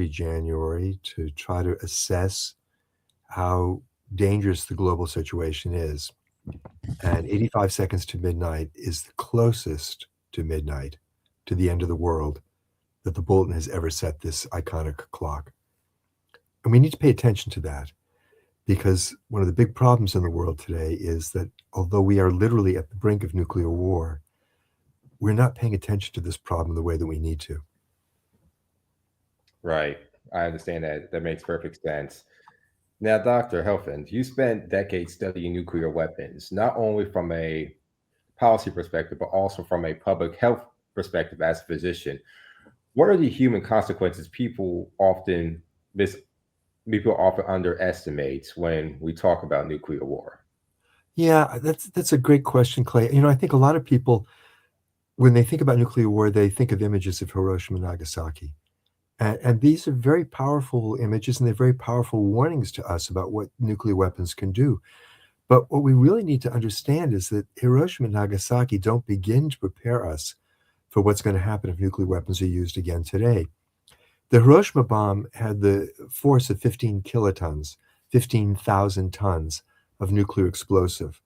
January to try to assess how dangerous the global situation is. And 85 seconds to midnight is the closest to midnight, to the end of the world, that the bulletin has ever set this iconic clock. And we need to pay attention to that, because one of the big problems in the world today is that although we are literally at the brink of nuclear war, we're not paying attention to this problem the way that we need to. Right. I understand that. That makes perfect sense. Now, Dr. Helfand, you spent decades studying nuclear weapons, not only from a policy perspective, but also from a public health perspective as a physician. What are the human consequences mis people often underestimate when we talk about nuclear war? Yeah, that's a great question, Clay. I think a lot of people, when they think about nuclear war, they think of images of Hiroshima and Nagasaki. And these are very powerful images, and they're very powerful warnings to us about what nuclear weapons can do. But what we really need to understand is that Hiroshima and Nagasaki don't begin to prepare us for what's going to happen if nuclear weapons are used again today. The Hiroshima bomb had the force of 15 kilotons, 15,000 tons of nuclear explosive.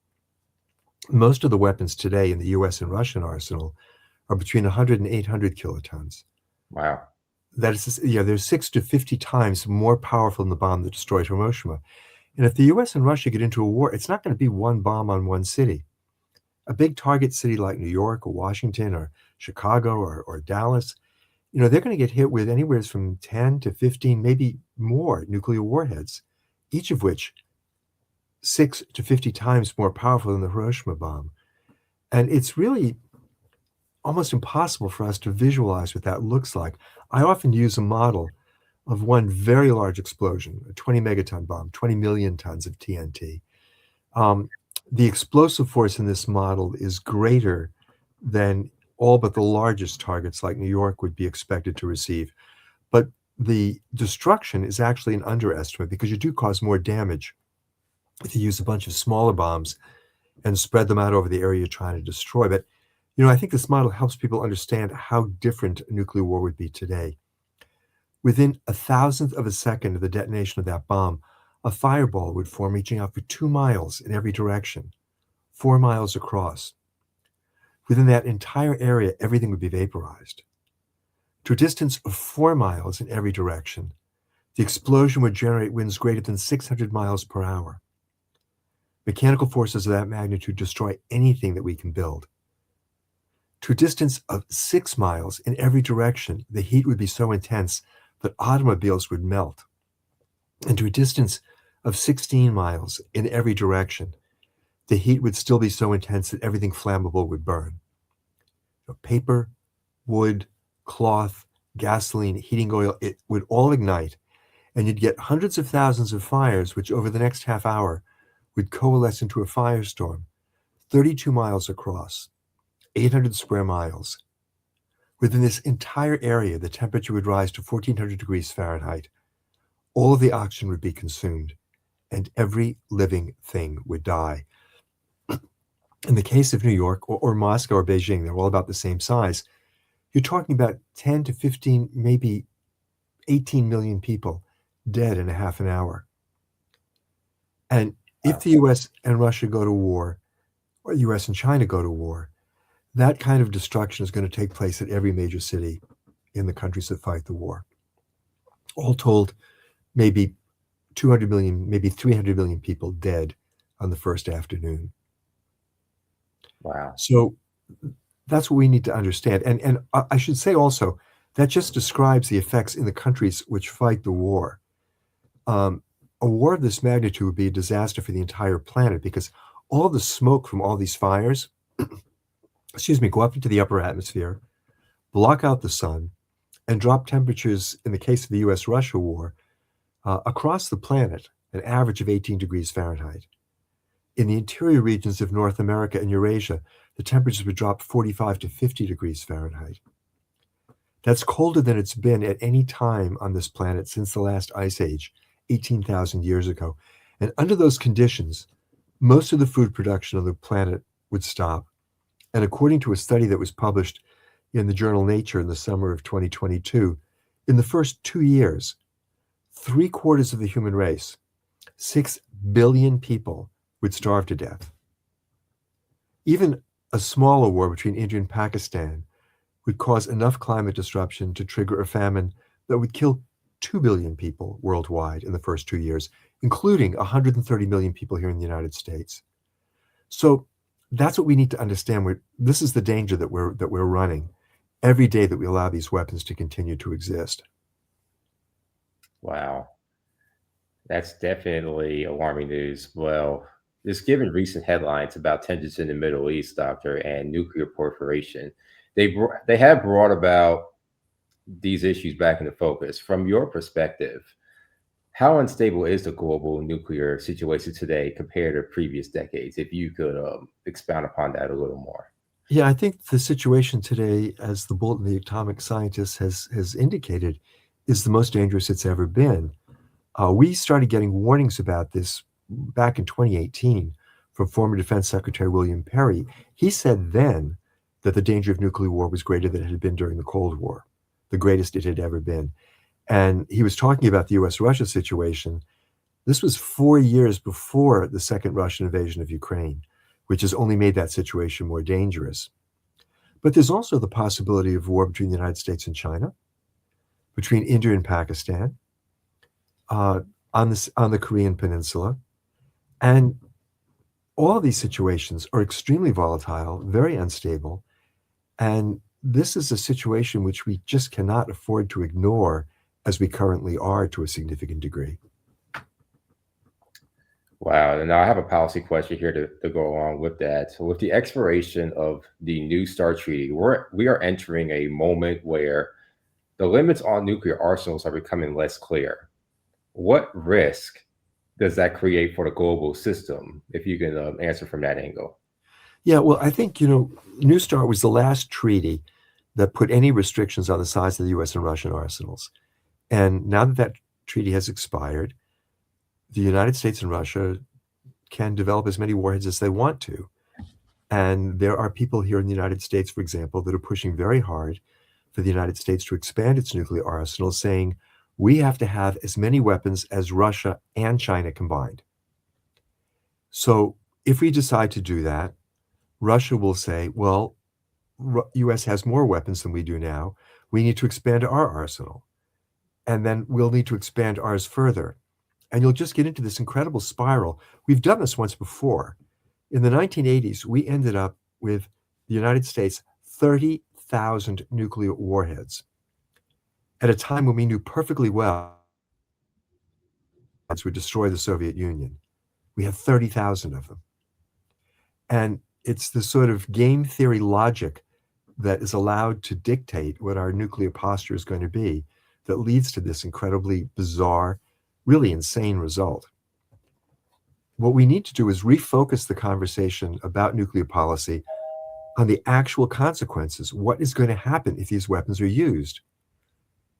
Most of the weapons today in the US and Russian arsenal are between 100 and 800 kilotons. Wow. That is, they're 6 to 50 times more powerful than the bomb that destroyed Hiroshima. And if the US and Russia get into a war, it's not going to be one bomb on one city. A big target city like New York or Washington or Chicago or Dallas, they're going to get hit with anywhere from 10 to 15, maybe more nuclear warheads, each of which 6 to 50 times more powerful than the Hiroshima bomb. And it's really almost impossible for us to visualize what that looks like. I often use a model of one very large explosion, a 20 megaton bomb, 20 million tons of TNT. The explosive force in this model is greater than all but the largest targets like New York would be expected to receive. But the destruction is actually an underestimate, because you do cause more damage if you use a bunch of smaller bombs and spread them out over the area you're trying to destroy. But, I think this model helps people understand how different a nuclear war would be today. Within a thousandth of a second of the detonation of that bomb, a fireball would form reaching out for 2 miles in every direction, 4 miles across. Within that entire area, everything would be vaporized. To a distance of 4 miles in every direction, the explosion would generate winds greater than 600 miles per hour. Mechanical forces of that magnitude destroy anything that we can build. To a distance of 6 miles in every direction, the heat would be so intense that automobiles would melt. And to a distance of 16 miles in every direction, the heat would still be so intense that everything flammable would burn. Paper, wood, cloth, gasoline, heating oil, it would all ignite, and you'd get hundreds of thousands of fires, which over the next half hour would coalesce into a firestorm, 32 miles across, 800 square miles. Within this entire area, the temperature would rise to 1400 degrees Fahrenheit. All of the oxygen would be consumed, and every living thing would die. In the case of New York or Moscow or Beijing, they're all about the same size. You're talking about 10 to 15, maybe 18 million people dead in a half an hour. And if the US and Russia go to war, or US and China go to war, that kind of destruction is going to take place at every major city in the countries that fight the war. All told, maybe 200 million, maybe 300 million people dead on the first afternoon. Wow. So that's what we need to understand. And I should say also, that just describes the effects in the countries which fight the war. A war of this magnitude would be a disaster for the entire planet, because all the smoke from all these fires, go up into the upper atmosphere, block out the sun, and drop temperatures, in the case of the US-Russia war, across the planet, an average of 18 degrees Fahrenheit. In the interior regions of North America and Eurasia, the temperatures would drop 45 to 50 degrees Fahrenheit. That's colder than it's been at any time on this planet since the last ice age, 18,000 years ago. And under those conditions, most of the food production on the planet would stop. And according to a study that was published in the journal Nature in the summer of 2022, In the first 2 years, 3/4 of the human race, 6 billion people, would starve to death. Even a smaller war between India and Pakistan would cause enough climate disruption to trigger a famine that would kill 2 billion people worldwide in the first 2 years, including 130 million people here in the United States. So that's what we need to understand. This is the danger that we're running every day that we allow these weapons to continue to exist. Wow. That's definitely alarming news. Well, just given recent headlines about tensions in the Middle East, Doctor, and nuclear proliferation, they have brought about these issues back into focus. From your perspective, how unstable is the global nuclear situation today compared to previous decades? If you could expound upon that a little more. Yeah, I think the situation today, as the Bulletin of the Atomic Scientists has indicated, is the most dangerous it's ever been. We started getting warnings about this back in 2018 from former Defense Secretary William Perry. He said then that the danger of nuclear war was greater than it had been during the Cold War, the greatest it had ever been. And he was talking about the US-Russia situation. This was 4 years before the second Russian invasion of Ukraine, which has only made that situation more dangerous. But there's also the possibility of war between the United States and China, between India and Pakistan, on the Korean Peninsula. And all of these situations are extremely volatile, very unstable. And this is a situation which we just cannot afford to ignore as we currently are to a significant degree. Wow. And now I have a policy question here to go along with that. So with the expiration of the New START Treaty, we are entering a moment where the limits on nuclear arsenals are becoming less clear. What risk does that create for the global system, if you can answer from that angle? Yeah, well, I think, New START was the last treaty that put any restrictions on the size of the US and Russian arsenals. And now that that treaty has expired, the United States and Russia can develop as many warheads as they want to. And there are people here in the United States, for example, that are pushing very hard for the United States to expand its nuclear arsenal, saying we have to have as many weapons as Russia and China combined. So if we decide to do that, Russia will say, well, US has more weapons than we do now. We need to expand our arsenal. And then we'll need to expand ours further. And you'll just get into this incredible spiral. We've done this once before. In the 1980s, we ended up with the United States 30,000 nuclear warheads at a time when we knew perfectly well would destroy the Soviet Union. We had 30,000 of them. And it's the sort of game theory logic that is allowed to dictate what our nuclear posture is going to be that leads to this incredibly bizarre, really insane result. What we need to do is refocus the conversation about nuclear policy on the actual consequences. What is going to happen if these weapons are used?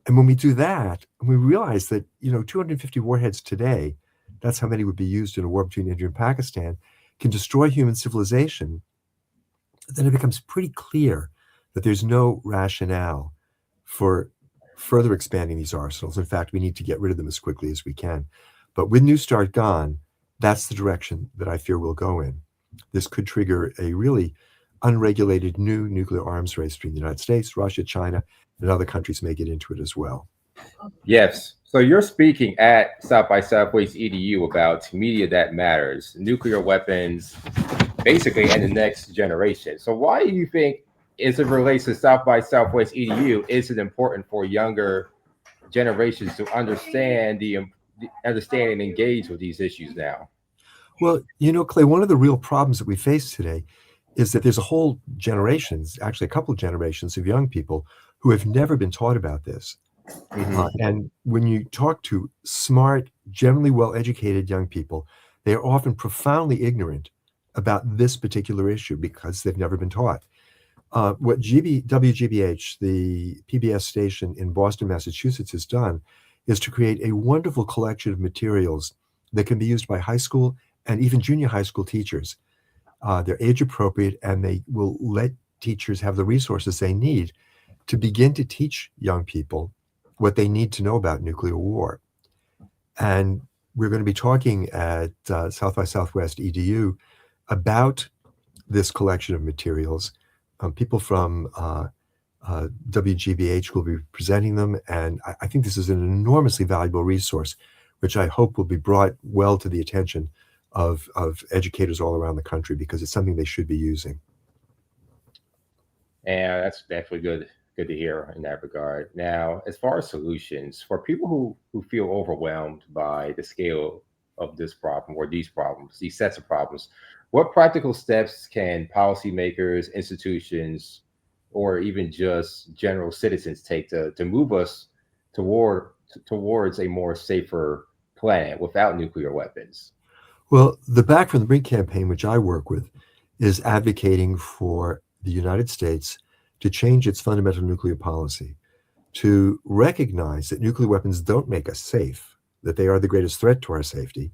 And when we do that, we realize that, 250 warheads today, that's how many would be used in a war between India and Pakistan, can destroy human civilization, then it becomes pretty clear that there's no rationale for further expanding these arsenals. In fact, we need to get rid of them as quickly as we can. But with New START gone, that's the direction that I fear we'll go in. This could trigger a really unregulated new nuclear arms race between the United States, Russia, China, and other countries may get into it as well. Yes. So you're speaking at South by Southwest EDU about media that matters, nuclear weapons, basically, and the next generation. So why do you think, as it relates to South by Southwest EDU, is it important for younger generations to understand and engage with these issues now? Well, Clay, one of the real problems that we face today is that there's a whole generations, actually a couple of generations of young people who have never been taught about this. And when you talk to smart, generally well-educated young people, they are often profoundly ignorant about this particular issue because they've never been taught. What WGBH, the PBS station in Boston, Massachusetts, has done is to create a wonderful collection of materials that can be used by high school and even junior high school teachers. They're age appropriate, and they will let teachers have the resources they need to begin to teach young people what they need to know about nuclear war. And we're going to be talking at South by Southwest EDU about this collection of materials. People from WGBH will be presenting them, and I think this is an enormously valuable resource, which I hope will be brought well to the attention of educators all around the country, because it's something they should be using. And that's definitely good to hear in that regard. Now, as far as solutions for people who feel overwhelmed by the scale of this problem or these problems, these sets of problems, what practical steps can policymakers, institutions, or even just general citizens take to move us towards a more safer planet without nuclear weapons? Well, the Back from the Brink campaign, which I work with, is advocating for the United States to change its fundamental nuclear policy, to recognize that nuclear weapons don't make us safe, that they are the greatest threat to our safety,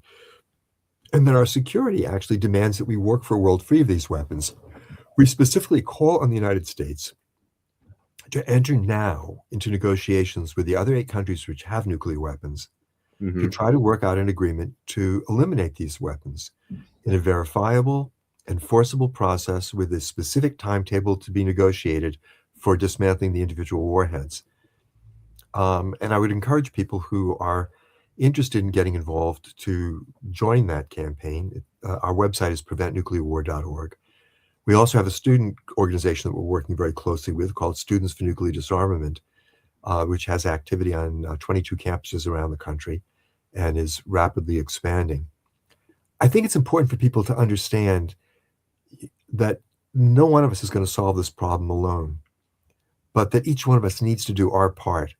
and that our security actually demands that we work for a world free of these weapons. We specifically call on the United States to enter now into negotiations with the other 8 countries which have nuclear weapons to Hmm. try to work out an agreement to eliminate these weapons in a verifiable, enforceable process with a specific timetable to be negotiated for dismantling the individual warheads. And I would encourage people who are interested in getting involved to join that campaign. Our website is preventnuclearwar.org. We also have a student organization that we're working very closely with called Students for Nuclear Disarmament, which has activity on 22 campuses around the country and is rapidly expanding. I think it's important for people to understand that no one of us is going to solve this problem alone, but that each one of us needs to do our part.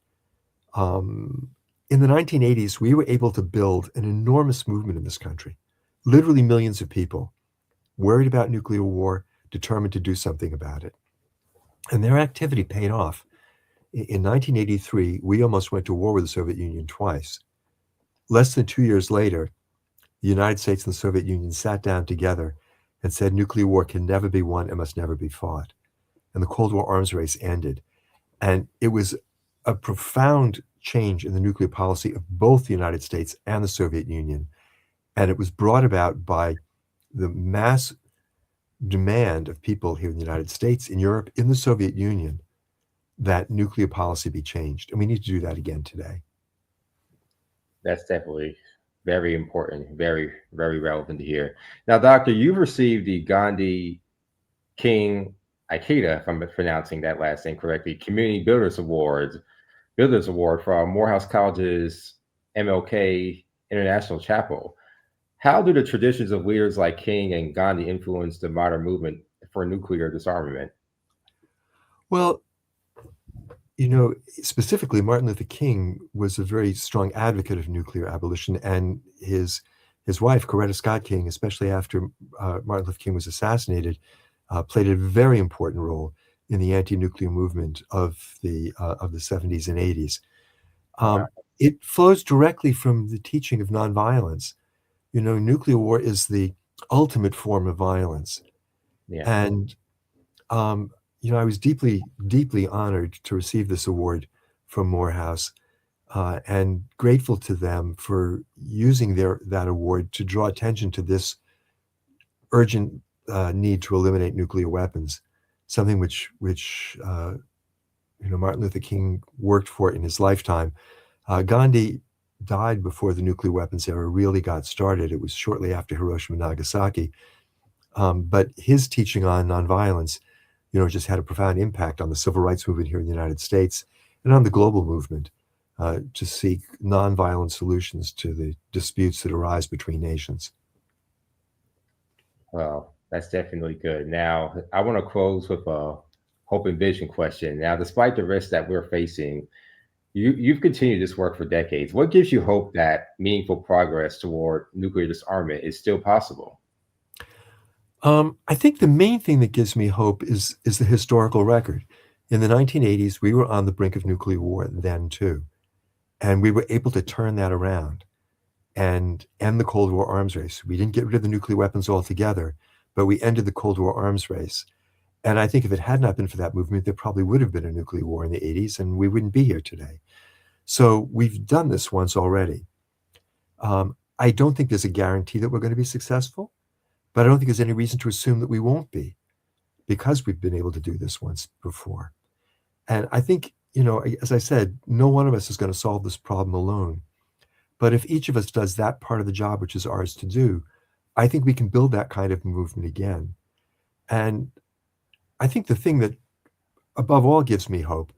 In the 1980s, we were able to build an enormous movement in this country, literally millions of people worried about nuclear war, determined to do something about it. And their activity paid off. In 1983, we almost went to war with the Soviet Union twice. Less than 2 years later, the United States and the Soviet Union sat down together and said nuclear war can never be won and must never be fought. And the Cold War arms race ended. And it was a profound change in the nuclear policy of both the United States and the Soviet Union. And it was brought about by the mass demand of people here in the United States, in Europe, in the Soviet Union, that nuclear policy be changed. And we need to do that again today. That's definitely very important, very, very relevant to hear. Now, Doctor, you've received the Gandhi King Ikeda, if I'm pronouncing that last name correctly, Community Builders Award from Morehouse College's MLK International Chapel. How do the traditions of leaders like King and Gandhi influence the modern movement for nuclear disarmament? Well, specifically, Martin Luther King was a very strong advocate of nuclear abolition, and his wife, Coretta Scott King, especially after Martin Luther King was assassinated, played a very important role in the anti-nuclear movement of the 70s and 80s. Wow. It flows directly from the teaching of nonviolence. Nuclear war is the ultimate form of violence, Yeah. and I was deeply, deeply honored to receive this award from Morehouse, and grateful to them for using that award to draw attention to this urgent need to eliminate nuclear weapons, something which Martin Luther King worked for in his lifetime. Gandhi died before the nuclear weapons era really got started. It was shortly after Hiroshima and Nagasaki. But his teaching on nonviolence, just had a profound impact on the civil rights movement here in the United States and on the global movement to seek nonviolent solutions to the disputes that arise between nations. Well, that's definitely good. Now, I want to close with a hope and vision question. Now, despite the risks that we're facing, you've continued this work for decades. What gives you hope that meaningful progress toward nuclear disarmament is still possible? I think the main thing that gives me hope is the historical record. In the 1980s, we were on the brink of nuclear war then too, and we were able to turn that around and end the Cold War arms race. We didn't get rid of the nuclear weapons altogether, but we ended the Cold War arms race. And I think if it had not been for that movement, there probably would have been a nuclear war in the 80s, and we wouldn't be here today. So we've done this once already. I don't think there's a guarantee that we're going to be successful, but I don't think there's any reason to assume that we won't be, because we've been able to do this once before. And I think, as I said, no one of us is going to solve this problem alone. But if each of us does that part of the job, which is ours to do, I think we can build that kind of movement again. And I think the thing that above all gives me hope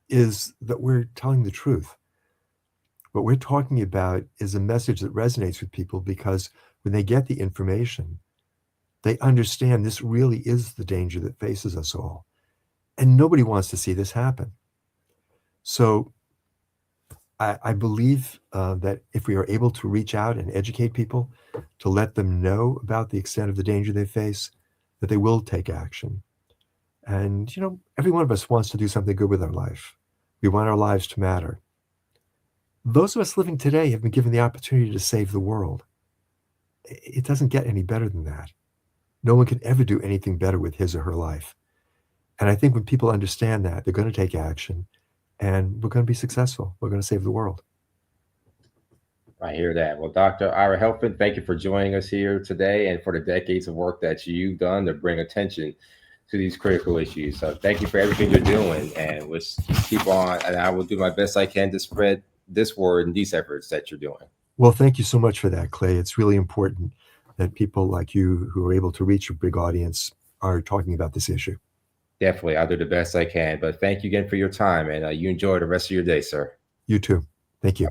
is that we're telling the truth. What we're talking about is a message that resonates with people, because when they get the information, they understand this really is the danger that faces us all. And nobody wants to see this happen. So I believe that if we are able to reach out and educate people, to let them know about the extent of the danger they face, that they will take action. And, every one of us wants to do something good with our life. We want our lives to matter. Those of us living today have been given the opportunity to save the world. It doesn't get any better than that. No one can ever do anything better with his or her life. And I think when people understand that, they're going to take action, and we're going to be successful. We're going to save the world. I hear that. Well, Dr. Ira Helfand, thank you for joining us here today and for the decades of work that you've done to bring attention to these critical issues. So thank you for everything you're doing, and let's keep on, and I will do my best I can to spread this word and these efforts that you're doing. Well, thank you so much for that, Clay. It's really important that people like you, who are able to reach a big audience, are talking about this issue. Definitely, I'll do the best I can. But thank you again for your time, and you enjoy the rest of your day, sir. You too. Thank you.